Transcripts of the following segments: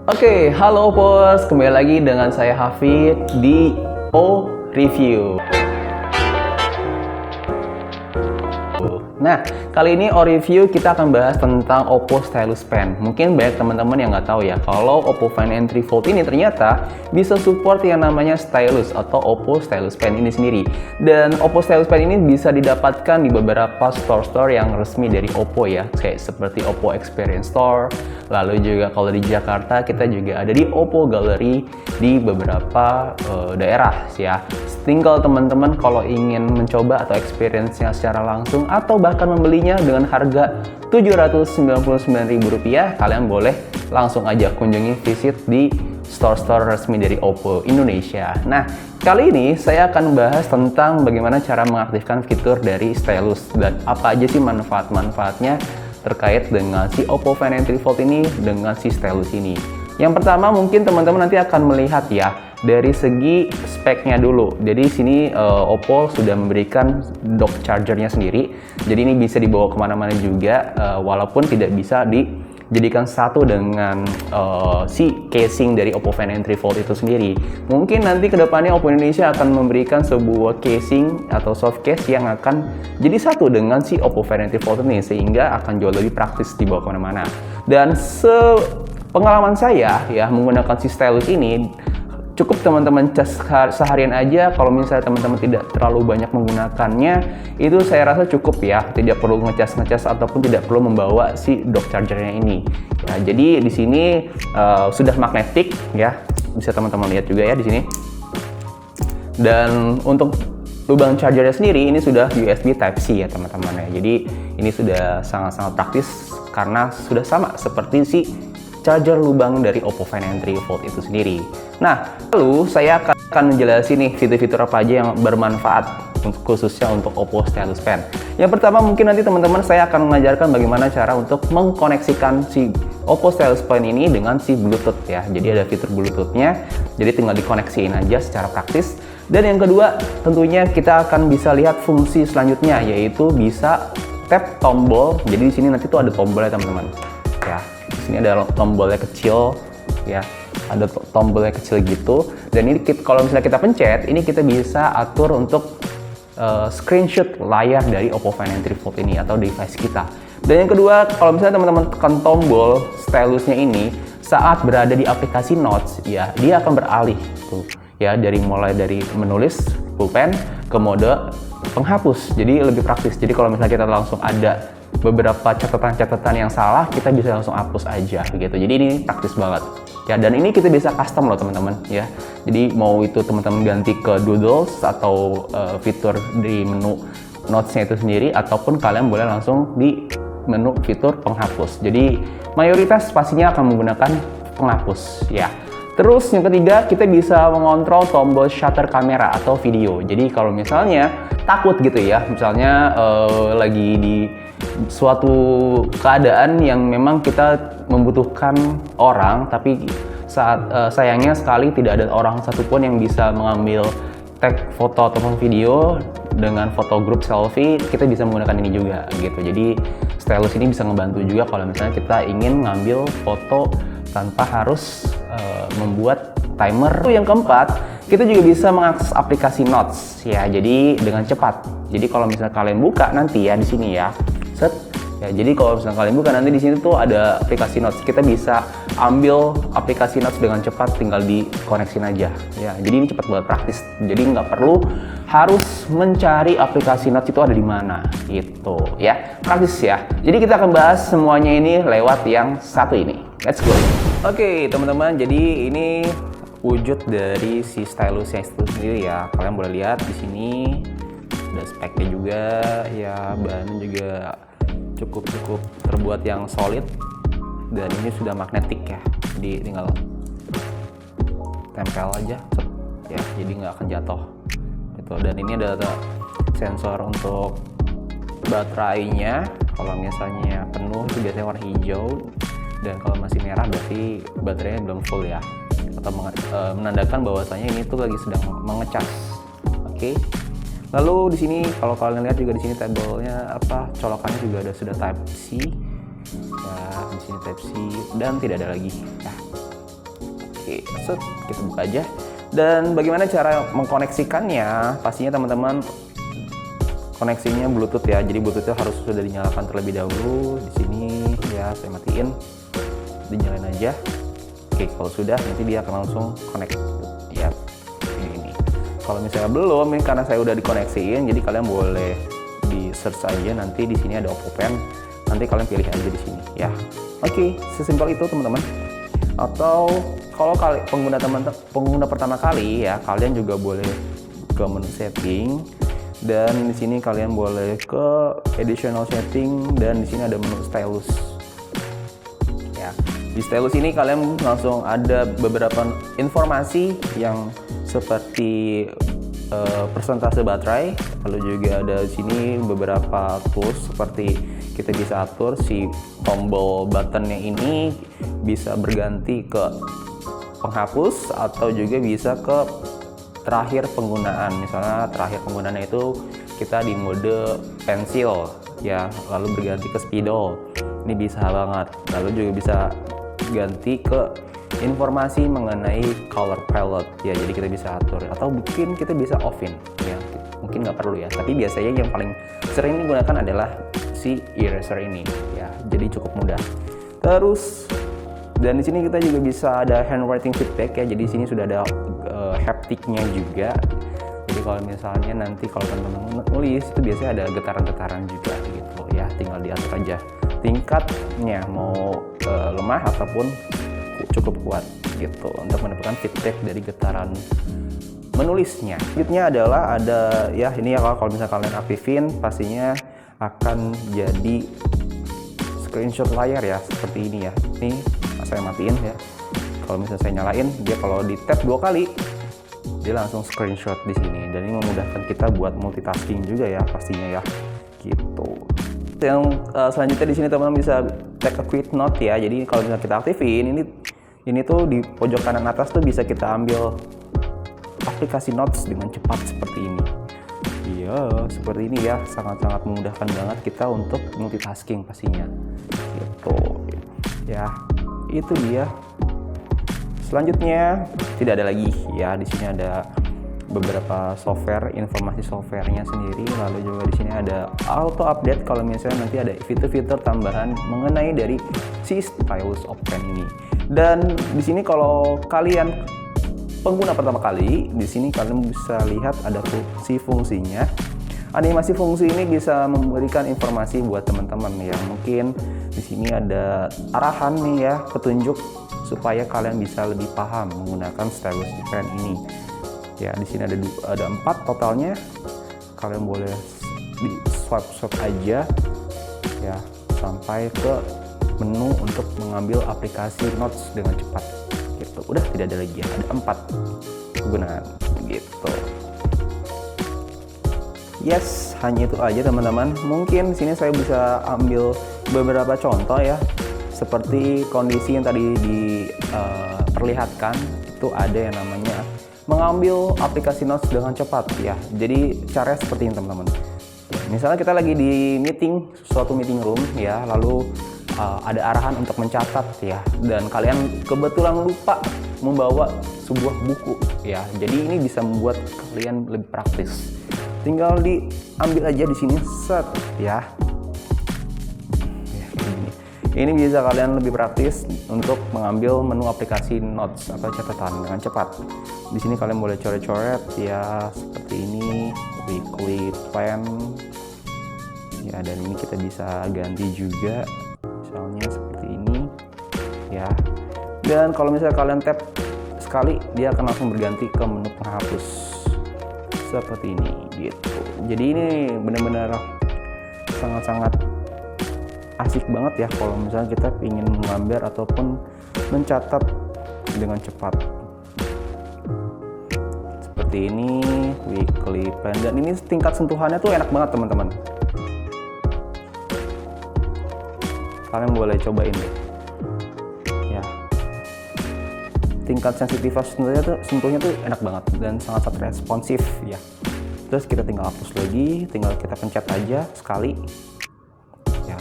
Oke, halo Opos, kembali lagi dengan saya Hafid di O Review. Nah, kali ini O Review kita akan bahas tentang Oppo Stylus Pen. Mungkin banyak teman-teman yang nggak tahu ya, kalau Oppo Find N3 Fold ini ternyata bisa support yang namanya stylus atau Oppo Stylus Pen ini sendiri. Dan Oppo Stylus Pen ini bisa didapatkan di beberapa store-store yang resmi dari Oppo ya, kayak seperti Oppo Experience Store. Lalu juga kalau di Jakarta kita juga ada di Oppo Gallery di beberapa daerah ya. Tinggal teman-teman kalau ingin mencoba atau experience-nya secara langsung atau bahkan membelinya dengan harga Rp799.000, kalian boleh langsung aja kunjungi visit di store-store resmi dari Oppo Indonesia. Nah, kali ini saya akan bahas tentang bagaimana cara mengaktifkan fitur dari stylus dan apa aja sih manfaat-manfaatnya terkait dengan si Oppo Find N3 Fold ini dengan si stylus ini. Yang pertama mungkin teman-teman nanti akan melihat ya dari segi speknya dulu. Jadi sini Oppo sudah memberikan dock chargernya sendiri. Jadi ini bisa dibawa kemana-mana juga walaupun tidak bisa dijadikan satu dengan si casing dari Oppo Find N3 Fold itu sendiri. Mungkin nanti kedepannya Oppo Indonesia akan memberikan sebuah casing atau soft case yang akan jadi satu dengan si Oppo Find N3 Fold ini sehingga akan jauh lebih praktis dibawa kemana-mana. Dan pengalaman saya ya menggunakan si stylus ini cukup teman-teman cas seharian aja. Kalau misalnya teman-teman tidak terlalu banyak menggunakannya, itu saya rasa cukup ya, tidak perlu ngecas ataupun tidak perlu membawa si dock chargernya ini ya. Jadi di sini sudah magnetic ya, bisa teman-teman lihat juga ya di sini. Dan untuk lubang chargernya sendiri ini sudah USB Type-C ya teman-teman ya. Jadi ini sudah sangat-sangat praktis karena sudah sama seperti si charger lubang dari Oppo Find N3 Fold itu sendiri. Nah, lalu saya akan menjelaskan nih fitur-fitur apa aja yang bermanfaat khususnya untuk Oppo Stylus Pen. Yang pertama mungkin nanti teman-teman saya akan mengajarkan bagaimana cara untuk mengkoneksikan si Oppo Stylus Pen ini dengan si Bluetooth ya. Jadi ada fitur Bluetooth-nya, jadi tinggal dikoneksiin aja secara praktis. Dan yang kedua, tentunya kita akan bisa lihat fungsi selanjutnya, yaitu bisa tap tombol. Jadi di sini nanti tuh ada tombolnya teman-teman. Ya. Ini ada tombolnya kecil ya, ada tombolnya kecil gitu. Dan ini kalau misalnya kita pencet, ini kita bisa atur untuk screenshot layar dari Oppo Find N3 Fold ini atau device kita. Dan yang kedua, kalau misalnya teman-teman tekan tombol stylusnya ini saat berada di aplikasi Notes ya, dia akan beralih tuh ya, mulai dari menulis pulpen ke mode penghapus. Jadi lebih praktis. Jadi kalau misalnya kita langsung ada beberapa catatan-catatan yang salah, kita bisa langsung hapus aja gitu. Jadi ini praktis banget ya, dan ini kita bisa custom loh teman-teman ya. Jadi mau itu teman-teman ganti ke doodles atau fitur di menu notes-nya itu sendiri, ataupun kalian boleh langsung di menu fitur penghapus. Jadi mayoritas pastinya akan menggunakan penghapus ya. Terus yang ketiga, kita bisa mengontrol tombol shutter kamera atau video. Jadi kalau misalnya takut gitu ya, misalnya lagi di suatu keadaan yang memang kita membutuhkan orang, tapi sayangnya sekali tidak ada orang satupun yang bisa mengambil tag foto ataupun video dengan foto group selfie, kita bisa menggunakan ini juga gitu. Jadi stylus ini bisa ngebantu juga kalau misalnya kita ingin ngambil foto tanpa harus membuat timer. Yang keempat, kita juga bisa mengakses aplikasi Notes ya, jadi dengan cepat. Jadi kalau misalnya kalian buka nanti ya di sini ya, set ya. Jadi kalau misalnya kalian buka nanti di sini tuh ada aplikasi Notes. Kita bisa ambil aplikasi Notes dengan cepat, tinggal dikoneksin aja ya. Jadi ini cepat banget, praktis. Jadi nggak perlu harus mencari aplikasi Notes itu ada di mana gitu ya. Praktis ya. Jadi kita akan bahas semuanya ini lewat yang satu ini. Let's go. Oke teman-teman, jadi ini wujud dari si stylusnya itu sendiri ya. Kalian boleh lihat di sini ada speknya juga ya, bahannya juga cukup terbuat yang solid, dan ini sudah magnetik ya, jadi tinggal tempel aja ya, jadi nggak akan jatuh gitu. Dan ini ada sensor untuk baterainya. Kalau misalnya penuh itu biasanya warna hijau, dan kalau masih merah berarti baterainya belum full ya, atau menandakan bahwasanya ini tuh lagi sedang mengecas. Oke. Lalu di sini kalau kalian lihat juga di sini tabelnya colokannya juga sudah Type C. Ya, di sini Type C dan tidak ada lagi. Ya. Oke, set, kita buka aja. Dan bagaimana cara mengkoneksikannya? Pastinya teman-teman koneksinya Bluetooth ya. Jadi Bluetoothnya harus sudah dinyalakan terlebih dahulu. Di sini ya saya matiin, dinyalain aja. Oke, kalau sudah nanti dia akan langsung connect. Ya, ini. Kalau misalnya belum, ini karena saya udah dikoneksiin, jadi kalian boleh di search aja. Nanti di sini ada Oppo Pen. Nanti kalian pilih aja di sini ya. Oke, sesimpel itu teman-teman. Atau kalau pengguna pertama kali ya, kalian juga boleh ke menu setting, dan di sini kalian boleh ke additional setting, dan di sini ada menu stylus. Ya, di stylus ini kalian langsung ada beberapa informasi yang seperti persentase baterai, lalu juga ada di sini beberapa tools seperti kita bisa atur si tombol buttonnya ini bisa berganti ke penghapus atau juga bisa ke terakhir penggunaan. Misalnya terakhir penggunaannya itu kita di mode pensil ya, lalu berganti ke spidol, ini bisa banget. Lalu juga bisa ganti ke informasi mengenai color palette ya, jadi kita bisa atur, atau mungkin kita bisa offin ya, mungkin nggak perlu ya, tapi biasanya yang paling sering digunakan adalah si eraser ini ya, jadi cukup mudah. Terus dan di sini kita juga bisa ada handwriting feedback ya, jadi di sini sudah ada haptiknya juga. Jadi kalau misalnya nanti kalau teman-teman nulis itu biasanya ada getaran-getaran juga gitu ya, tinggal diatur aja tingkatnya mau lemah ataupun cukup kuat gitu untuk mendapatkan feedback dari getaran menulisnya. Selanjutnya adalah ada ya, ini ya, kalau misalnya kalian aktifin pastinya akan jadi screenshot layar ya, seperti ini ya. Ini saya matiin ya. Kalau misalnya saya nyalain, dia kalau di tap 2 kali dia langsung screenshot di sini, dan ini memudahkan kita buat multitasking juga ya pastinya ya gitu. Yang selanjutnya di sini teman-teman bisa take a quick note ya. Jadi kalau misalnya kita aktifin ini tuh di pojok kanan atas tuh bisa kita ambil aplikasi notes dengan cepat seperti ini. Iya, seperti ini ya, sangat-sangat memudahkan banget kita untuk multitasking pastinya. Gitu. Ya, itu dia. Selanjutnya tidak ada lagi ya, di sini ada beberapa software, informasi softwarenya sendiri, lalu juga di sini ada auto update kalau misalnya nanti ada fitur-fitur tambahan mengenai dari si stylus Oppo Pen ini. Dan di sini kalau kalian pengguna pertama kali, di sini kalian bisa lihat ada fungsinya. Animasi fungsi ini bisa memberikan informasi buat teman-teman ya. Mungkin di sini ada arahan nih ya, petunjuk supaya kalian bisa lebih paham menggunakan stylus pen ini. Ya, di sini ada 4 totalnya. Kalian boleh di swipe aja ya sampai ke menu untuk mengambil aplikasi notes dengan cepat. Gitu. Udah tidak ada lagi ya, ada 4 kegunaan gitu. Yes, hanya itu aja teman-teman. Mungkin di sini saya bisa ambil beberapa contoh ya, seperti kondisi yang tadi diperlihatkan itu ada yang namanya mengambil aplikasi notes dengan cepat ya. Jadi caranya seperti ini teman-teman. Misalnya kita lagi di meeting, suatu meeting room ya, lalu ada arahan untuk mencatat ya, dan kalian kebetulan lupa membawa sebuah buku ya. Jadi ini bisa membuat kalian lebih praktis. Tinggal diambil aja di sini set ya. Ini bisa kalian lebih praktis untuk mengambil menu aplikasi notes atau catatan dengan cepat. Di sini kalian boleh coret-coret ya, seperti ini, weekly plan. Ya, dan ini kita bisa ganti juga, misalnya seperti ini ya. Dan kalau misalnya kalian tap sekali, dia akan langsung berganti ke menu penghapus seperti ini gitu. Jadi ini benar-benar sangat-sangat asik banget ya kalau misalnya kita ingin menggambar ataupun mencatat dengan cepat. Seperti ini, weekly plan, dan ini tingkat sentuhannya tuh enak banget teman-teman. Kalian boleh cobain deh. Ya. Tingkat sensitivitas sentuhnya tuh enak banget dan sangat responsif ya. Terus kita tinggal hapus lagi, tinggal kita pencet aja sekali. Ya.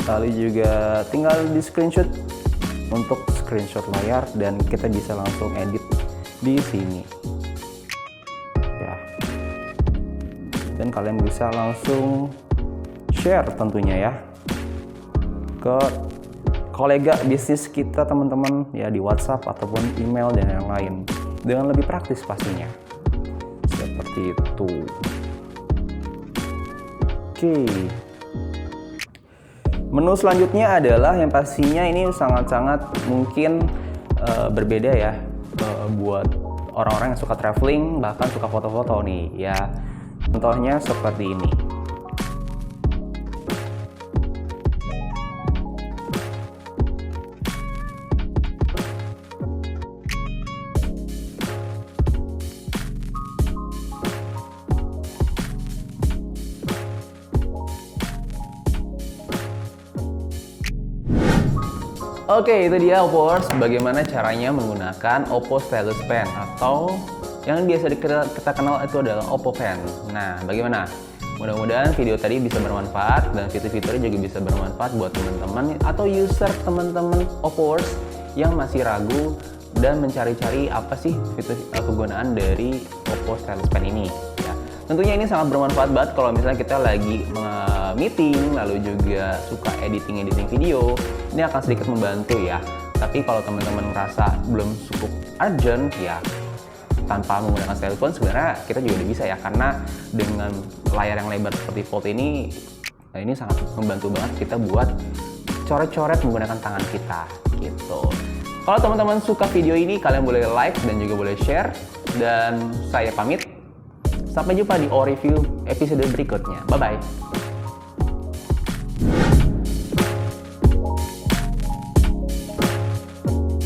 Lalu juga tinggal di screenshot untuk screenshot layar dan kita bisa langsung edit di sini ya. Dan kalian bisa langsung share tentunya ya ke kolega bisnis kita teman-teman ya, di WhatsApp ataupun email dan yang lain dengan lebih praktis pastinya. Seperti itu. Oke. Menu selanjutnya adalah yang pastinya ini sangat-sangat mungkin berbeda ya buat orang-orang yang suka traveling, bahkan suka foto-foto nih ya. Contohnya seperti ini. Oke, itu dia Oppoers, bagaimana caranya menggunakan Oppo Stylus Pen atau yang biasa kita kenal itu adalah Oppo Pen. Nah, bagaimana? Mudah-mudahan video tadi bisa bermanfaat dan fitur-fiturnya juga bisa bermanfaat buat teman-teman atau user teman-teman Oppoers yang masih ragu dan mencari-cari apa sih fitur kegunaan dari Oppo Stylus Pen ini. Ya, tentunya ini sangat bermanfaat banget kalau misalnya kita lagi meeting, lalu juga suka editing video. Ini akan sedikit membantu ya. Tapi kalau teman-teman merasa belum cukup urgent ya, tanpa menggunakan stylus pen sebenarnya kita juga udah bisa ya, karena dengan layar yang lebar seperti Fold ini, nah ini sangat membantu banget kita buat coret-coret menggunakan tangan kita gitu. Kalau teman-teman suka video ini, kalian boleh like dan juga boleh share. Dan saya pamit. Sampai jumpa di O Review episode berikutnya. Bye-bye.